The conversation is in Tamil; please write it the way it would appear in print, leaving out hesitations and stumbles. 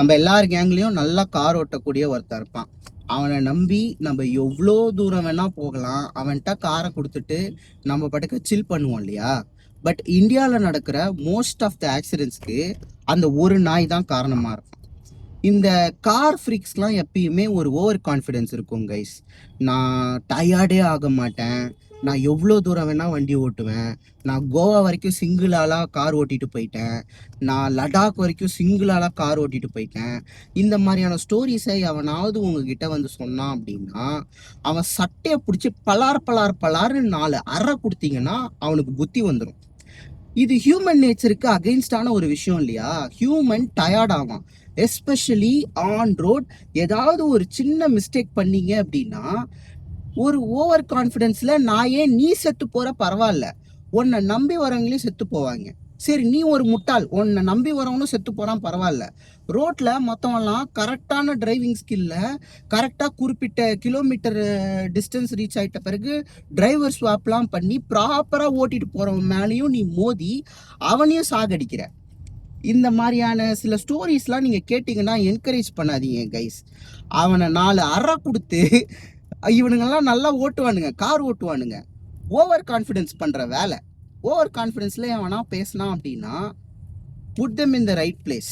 நம்ம எல்லார் கேங்லேயும் நல்லா கார் ஓட்டக்கூடிய ஒருத்தர் இருப்பான். அவனை நம்பி நம்ம எவ்வளோ தூரம் வேணா போகலாம். அவன்கிட்ட காரை கொடுத்துட்டு நம்ம பாட்டுக்கு சில் பண்ணுவோம் இல்லையா? பட் இந்தியாவில் நடக்கிற மோஸ்ட் ஆஃப் த ஆக்சிடென்ட்ஸ்க்கு அந்த ஒரு நாய் தான் காரணமாக இருக்கும். இந்த கார் ஃப்ரீக்ஸ்லாம் எப்பயுமே ஒரு ஓவர் கான்ஃபிடென்ஸ் இருக்கும் கைஸ். நான் டயர்டே ஆக மாட்டேன், நான் எவ்வளோ தூரம் வேணால் வண்டி ஓட்டுவேன், நான் கோவா வரைக்கும் சிங்கிள் ஆளாக கார் ஓட்டிட்டு போயிட்டேன், நான் லடாக் வரைக்கும் சிங்கிள் ஆளாக கார் ஓட்டிட்டு போயிட்டேன். இந்த மாதிரியான ஸ்டோரிஸை அவனாவது உங்ககிட்ட வந்து சொன்னான் அப்படின்னா அவன் சட்டையை பிடிச்சி பலார்னு 4 அறை கொடுத்தீங்கன்னா அவனுக்கு புத்தி வந்துடும். இது ஹியூமன் நேச்சருக்கு அகெயின்ஸ்டான ஒரு விஷயம் இல்லையா? ஹியூமன் டயர்ட் ஆவான், எஸ்பெஷலி ஆன் ரோட். ஏதாவது ஒரு சின்ன மிஸ்டேக் பண்ணீங்க அப்படின்னா ஒரு ஓவர் கான்ஃபிடென்ஸ்ல நான் ஏன் நீ செத்து போற பரவாயில்ல, உன்னை நம்பி வரவங்களையும் செத்து போவாங்க. சரி, நீ ஒரு முட்டாள், உன்னை நம்பி வரவனும் செத்து போறான் பரவாயில்ல. ரோட்ல மற்றவங்களாம் கரெக்டான டிரைவிங் ஸ்கில்ல கரெக்டாக குறிப்பிட்ட கிலோமீட்டர் டிஸ்டன்ஸ் ரீச் ஆகிட்ட பிறகு டிரைவர் ஸ்வாப்லாம் பண்ணி ப்ராப்பராக ஓட்டிட்டு போறவன் மேலேயும் நீ மோதி அவனையும் சாகடிக்கிற. இந்த மாதிரியான சில ஸ்டோரிஸ்லாம் நீங்கள் கேட்டிங்கன்னா என்கரேஜ் பண்ணாதீங்க கைஸ். அவனை 4 அறை கொடுத்து இவனுங்கெல்லாம் நல்லா ஓட்டுவானுங்க, கார் ஓட்டுவானுங்க. ஓவர் கான்ஃபிடென்ஸ் பண்ணுற வேலை. ஓவர் கான்ஃபிடென்ஸில் அவனா பேசினான் அப்படின்னா put them in the right place.